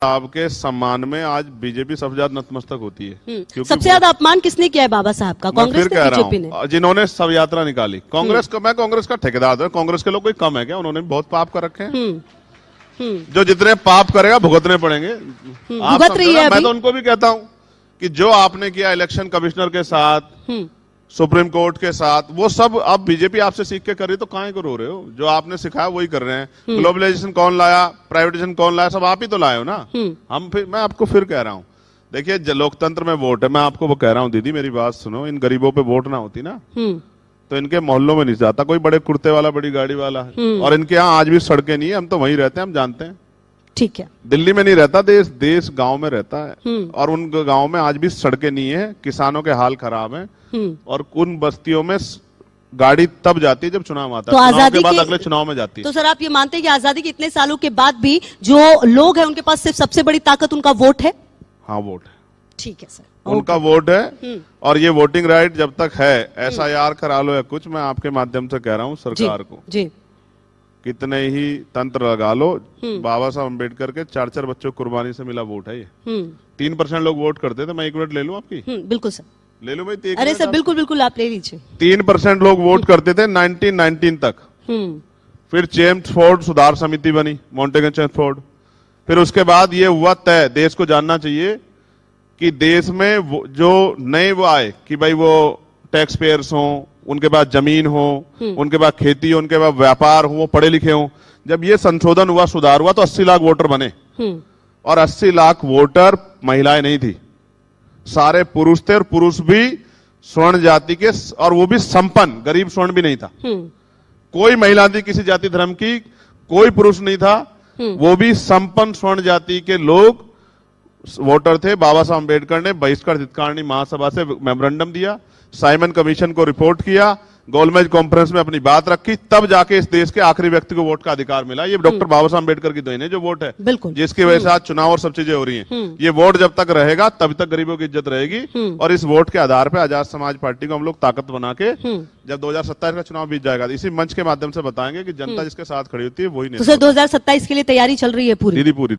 आपके सम्मान में आज बीजेपी सबसे ज्यादा नतमस्तक होती है। क्योंकि सबसे ज्यादा अपमान किसने किया है बाबा साहब का? कांग्रेस ने, बीजेपी ने? जिन्होंने सब यात्रा निकाली कांग्रेस का। मैं कांग्रेस का ठेकेदार था। कांग्रेस के लोग कोई कम है क्या? उन्होंने बहुत पाप कर रखे हैं। जो जितने पाप करेगा भुगतने पड़ेंगे। भुगत रही है। मैं तो उनको भी कहता हूं कि जो आपने किया इलेक्शन कमिश्नर के साथ, सुप्रीम कोर्ट के साथ, वो सब अब बीजेपी आपसे सीख के कर रही है, तो काहे को रो रहे हो? जो आपने सिखाया वही कर रहे हैं। ग्लोबलाइजेशन कौन लाया, प्राइवेटाइजेशन कौन लाया, सब आप ही तो लाए हो ना। मैं आपको फिर कह रहा हूं, देखिए लोकतंत्र में वोट है। मैं आपको वो कह रहा हूं, दीदी मेरी बात सुनो, इन गरीबों पे वोट ना होती ना तो इनके मोहल्लों में नहीं जाता कोई बड़े कुर्ते वाला, बड़ी गाड़ी वाला है। और इनके यहाँ आज भी सड़कें नहीं है। हम तो वहीं रहते हैं, हम जानते हैं। ठीक है, दिल्ली में नहीं रहता देश गांव में रहता है। और उन गांव में आज भी सड़कें नहीं है, किसानों के हाल खराब है। और उन बस्तियों में गाड़ी तब जाती है जब चुनाव आता है। तो आजादी के बाद अगले चुनाव में जाती है। तो सर आप ये मानते हैं कि आजादी के इतने सालों के बाद भी जो लोग हैं उनके पास सिर्फ सबसे बड़ी ताकत उनका वोट है? हाँ, वोट है। ठीक है सर, उनका वोट है। और ये वोटिंग राइट जब तक है, SIR करा लो या कुछ, मैं आपके माध्यम से कह रहा हूँ सरकार को, जी कितने ही तंत्र लगा लो, बाबा साहब अम्बेडकर के 4-4 बच्चों कुर्बानी से मिला वोट है ये। 3% लोग वोट करते थे। मैं 1 मिनट ले लूं आपकी? बिल्कुल सर, ले लो भाई। अरे सर बिल्कुल बिल्कुल आप ले लीजिए। 3% लोग वोट करते थे 1919 तक। फिर चेम्सफोर्ड सुधार समिति बनी, मॉन्टेगन चेम्सफोर्ड। फिर उसके बाद ये हुआ तय, देश को जानना चाहिए कि देश में जो नए वो आए कि भाई वो टैक्स पेयर्स हों, उनके पास जमीन हो, उनके पास खेती हो, उनके पास व्यापार हो, वो पढ़े लिखे हो। जब ये संशोधन हुआ, सुधार हुआ, तो 80 लाख वोटर बने। और 80 लाख वोटर महिलाएं नहीं थी, सारे पुरुष थे। और पुरुष भी स्वर्ण जाति के, और वो भी संपन्न, गरीब स्वर्ण भी नहीं था। कोई महिला थी किसी जाति धर्म की, कोई पुरुष नहीं था, वो भी संपन्न स्वर्ण जाति के लोग वोटर थे। बाबा साहब अम्बेडकर ने बहिष्कार हितकारिणी महासभा से मेमोरेंडम दिया, साइमन कमीशन को रिपोर्ट किया, गोलमेज कॉन्फ्रेंस में अपनी बात रखी, तब जाके इस देश के आखिरी व्यक्ति को वोट का अधिकार मिला। ये डॉक्टर बाबा साहब अम्बेडकर की देन है जो वोट है, जिसकी वजह से आज चुनाव और सब चीजें हो रही हैं। ये वोट जब तक रहेगा तब तक गरीबों की इज्जत रहेगी। और इस वोट के आधार पर आजाद समाज पार्टी को हम लोग ताकत बना के जब 2027 का चुनाव बीत जाएगा, इसी मंच के माध्यम से बताएंगे कि जनता जिसके साथ खड़ी होती है वही। तो सर 2027 के लिए तैयारी चल रही है पूरी? पूरी